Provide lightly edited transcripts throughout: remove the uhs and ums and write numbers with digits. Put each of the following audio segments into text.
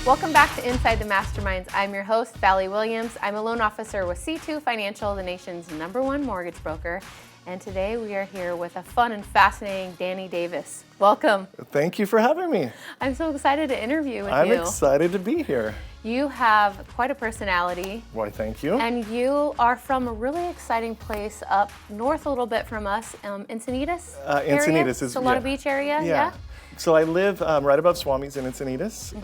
Welcome back to Inside the Masterminds. I'm your host, Valerie Williams. I'm a loan officer with C2 Financial, the nation's #1 mortgage broker. And today we are here with a fun and fascinating Danny Davis. Welcome. Thank you for having me. I'm so excited to interview with you. I'm excited to be here. You have quite a personality. Why, thank you. And you are from a really exciting place up north a little bit from us, Encinitas area? Encinitas is Solana Beach area, yeah? So I live right above Swami's in Encinitas,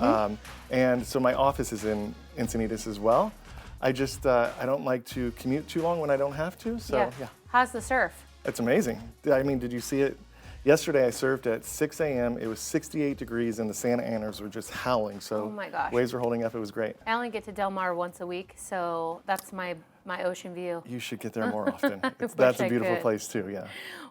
and so my office is in Encinitas as well. I just, I don't like to commute too long when I don't have to, so yeah. How's the surf? It's amazing. I mean, did you see it? Yesterday I surfed at 6 a.m. It was 68 degrees and the Santa Anas were just howling, so oh my gosh. Waves were holding up. It was great. I only get to Del Mar once a week, so that's my ocean view. You should get there more often. That's a beautiful place too, yeah.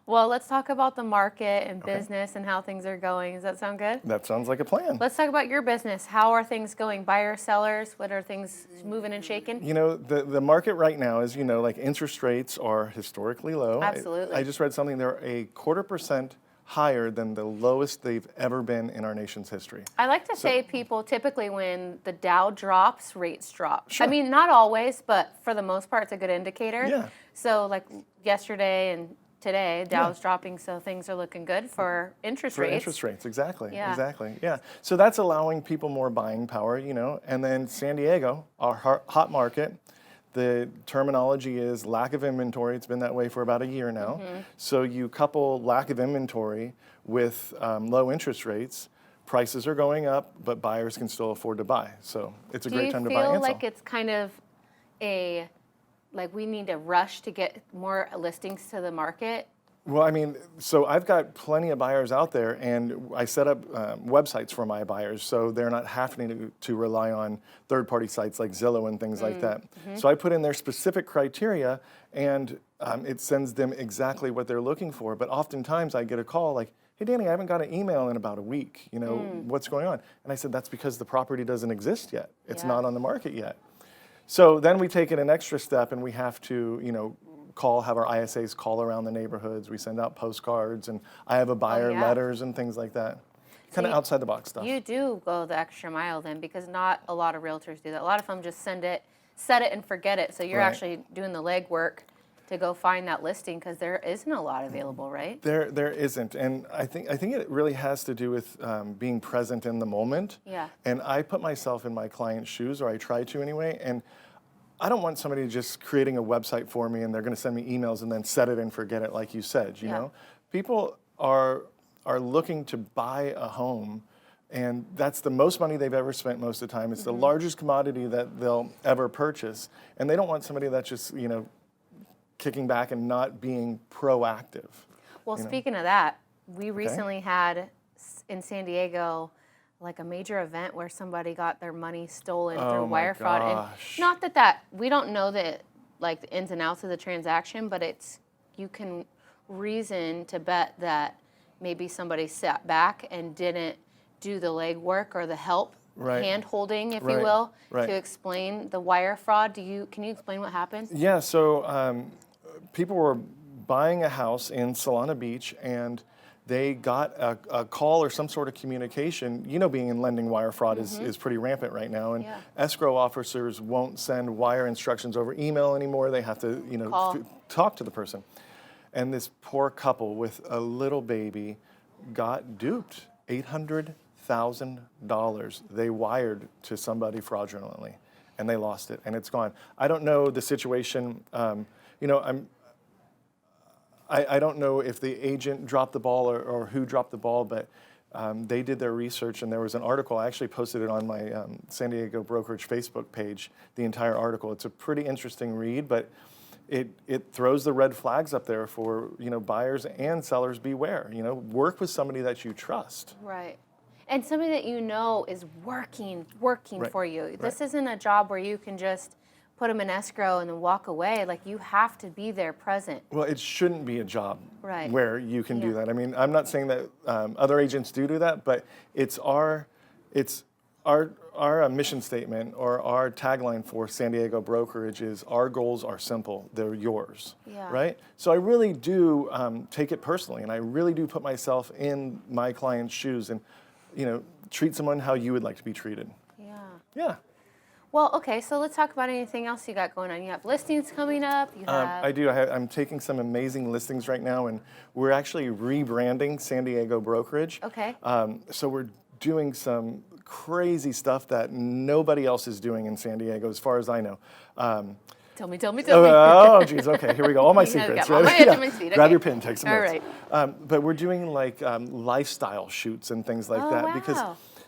Well, let's talk about the market and business and how things are going. Does that sound good? That sounds like a plan. Let's talk about your business. How are things going? Buyers, sellers, what are things moving and shaking? You know, the market right now is, like interest rates are historically low. Absolutely. I just read something, they're 0.25% higher than the lowest they've ever been in our nation's history. I like to say people typically when the Dow drops, rates drop. Sure. I mean, not always, but for the most part, it's a good indicator. Yeah. So like yesterday and today, Dow's dropping, so things are looking good for interest rates. For interest rates, exactly. Yeah. Exactly, yeah. So that's allowing people more buying power, and then San Diego, our hot market, the terminology is lack of inventory. It's been that way for about a year now. So you couple lack of inventory with low interest rates, prices are going up, but buyers can still afford to buy. So it's a great time to buy and sell. Do you feel like it's kind of like we need to rush to get more listings to the market? Well, I mean, so I've got plenty of buyers out there, and I set up websites for my buyers, so they're not having to rely on third-party sites like Zillow and things like that. So I put in their specific criteria, and it sends them exactly what they're looking for. But oftentimes I get a call like, hey, Danny, I haven't got an email in about a week. What's going on? And I said, that's because the property doesn't exist yet. It's not on the market yet. So then we take it an extra step, and we have to, have our ISAs call around the neighborhoods. We send out postcards, and I have a buyer letters and things like that. Kind of outside the box stuff. You do go the extra mile then, because not a lot of realtors do that. A lot of them just set it and forget it. So you're actually doing the legwork to go find that listing, because there isn't a lot available, right? There isn't, and I think it really has to do with being present in the moment. Yeah. And I put myself in my client's shoes, or I try to anyway, and I don't want somebody just creating a website for me and they're going to send me emails and then set it and forget it, like you said. You know, people are looking to buy a home, and that's the most money they've ever spent most of the time. It's the largest commodity that they'll ever purchase, and they don't want somebody that's just kicking back and not being proactive. Well, speaking of that, we recently had in San Diego like a major event where somebody got their money stolen through wire fraud. And not that we don't know the ins and outs of the transaction, but you can reason to bet that maybe somebody sat back and didn't do the legwork or the help, hand holding, if you will, to explain the wire fraud. Can you explain what happened? Yeah, so people were buying a house in Solana Beach, and they got a call or some sort of communication. Being in lending, wire fraud is pretty rampant right now, and escrow officers won't send wire instructions over email anymore. They have to, talk to the person. And this poor couple with a little baby got duped. $800,000 they wired to somebody fraudulently, and they lost it, and it's gone. I don't know the situation. I don't know if the agent dropped the ball or who dropped the ball, but they did their research, and there was an article. I actually posted it on my San Diego Brokerage Facebook page, the entire article. It's a pretty interesting read, but it throws the red flags up there for buyers and sellers. Beware. Work with somebody that you trust. Right. And somebody that is working for you. This isn't a job where you can just put them in escrow and then walk away. Like, you have to be there present. Well, it shouldn't be a job where you can do that. I mean, I'm not saying that other agents do that, but it's our mission statement, or our tagline for San Diego Brokerage is, our goals are simple, they're yours, right? So I really do take it personally, and I really do put myself in my client's shoes and, treat someone how you would like to be treated. Yeah. Yeah. Well, okay, so let's talk about anything else you got going on. You have listings coming up. You have... I do. I'm taking some amazing listings right now, and we're actually rebranding San Diego Brokerage. Okay. So we're doing some crazy stuff that nobody else is doing in San Diego, as far as I know. Tell me. Oh, geez. Okay, here we go. All my secrets. All my edge of my seat. Grab Okay. your pen, take some notes. All right. But we're doing like lifestyle shoots and things like that, wow. because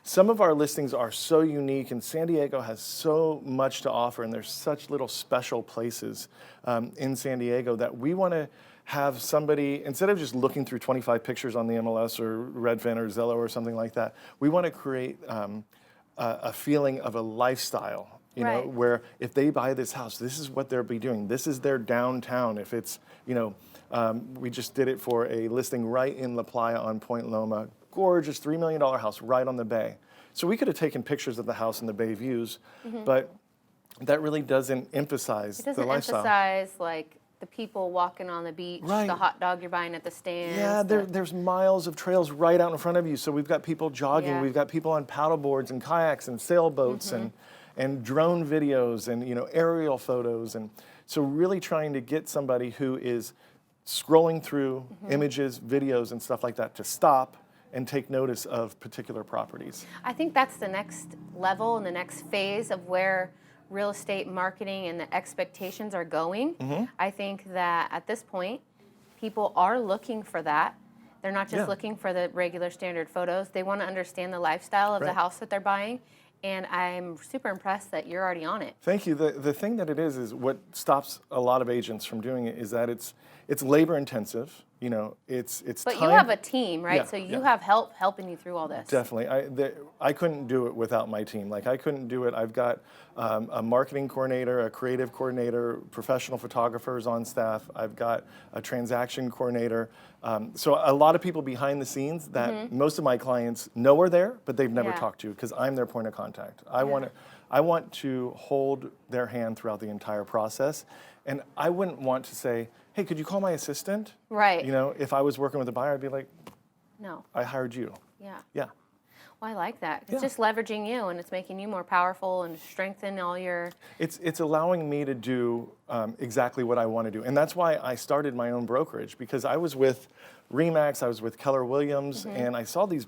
some of our listings are so unique, and San Diego has so much to offer, and there's such little special places in San Diego that we want to have somebody, instead of just looking through 25 pictures on the MLS or Redfin or Zillow or something like that, we want to create a feeling of a lifestyle, you know, where if they buy this house, this is what they'll be doing. This is their downtown. If it's, you know, we just did it for a listing right in La Playa on Point Loma. Gorgeous $3 million house right on the bay. So we could have taken pictures of the house and the bay views, but that really doesn't emphasize the lifestyle. It doesn't emphasize like the people walking on the beach, the hot dog you're buying at the stands. Yeah, there's miles of trails right out in front of you. So we've got people jogging, we've got people on paddle boards and kayaks and sailboats and drone videos and, you know, aerial photos. And so really trying to get somebody who is scrolling through images, videos and stuff like that to stop and take notice of particular properties. I think that's the next level and the next phase of where real estate marketing and the expectations are going. I think that at this point, people are looking for that. They're not just looking for the regular standard photos. They want to understand the lifestyle of the house that they're buying. And I'm super impressed that you're already on it. Thank you. The thing that it is what stops a lot of agents from doing it is that it's labor intensive. You know, it's But time. you have a team, right? Yeah, So you have help helping you through all this. Definitely. I couldn't do it without my team. Like, I couldn't do it. I've got a marketing coordinator, a creative coordinator, professional photographers on staff. I've got a transaction coordinator. So a lot of people behind the scenes that most of my clients know are there, but they've never talked to, because I'm their point of contact. I want to hold their hand throughout the entire process. And I wouldn't want to say, hey, could you call my assistant? Right. You know, if I was working with a buyer, I'd be like, no, I hired you. Yeah. Yeah. Well, I like that. It's just leveraging you, and it's making you more powerful and strengthen all your... It's allowing me to do exactly what I want to do. And that's why I started my own brokerage, because I was with RE/MAX, I was with Keller Williams, and I saw these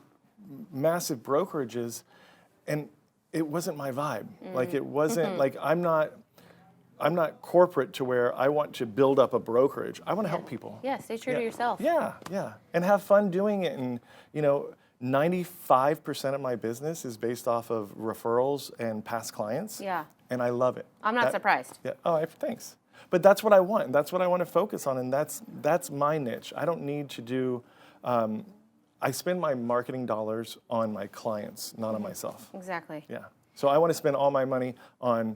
massive brokerages, and it wasn't my vibe. Like, it wasn't, like, I'm not corporate to where I want to build up a brokerage. I want to help people. Yeah, stay true to yourself. Yeah, yeah. And have fun doing it. And, you know, 95% of my business is based off of referrals and past clients. Yeah. And I love it. I'm not surprised. Yeah. Oh, thanks. But that's what I want. That's what I want to focus on. And that's my niche. I don't need to do, I spend my marketing dollars on my clients, not on myself. Exactly. Yeah. So I want to spend all my money on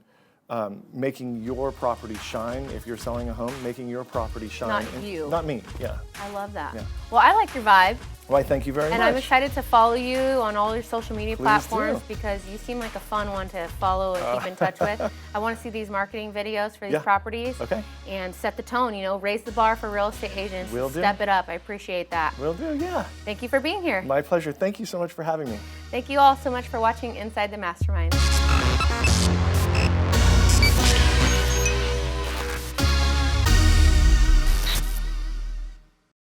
making your property shine. If you're selling a home, making your property shine. Not you. Not me, yeah. I love that. Yeah. Well, I like your vibe. Well, I thank you very much. And I'm excited to follow you on all your social media Please platforms, do. because you seem like a fun one to follow and keep in touch with. I want to see these marketing videos for these properties. Okay. And set the tone, you know, raise the bar for real estate agents. Will do. Step it up. I appreciate that. Will do, yeah. Thank you for being here. My pleasure. Thank you so much for having me. Thank you all so much for watching Inside the Masterminds.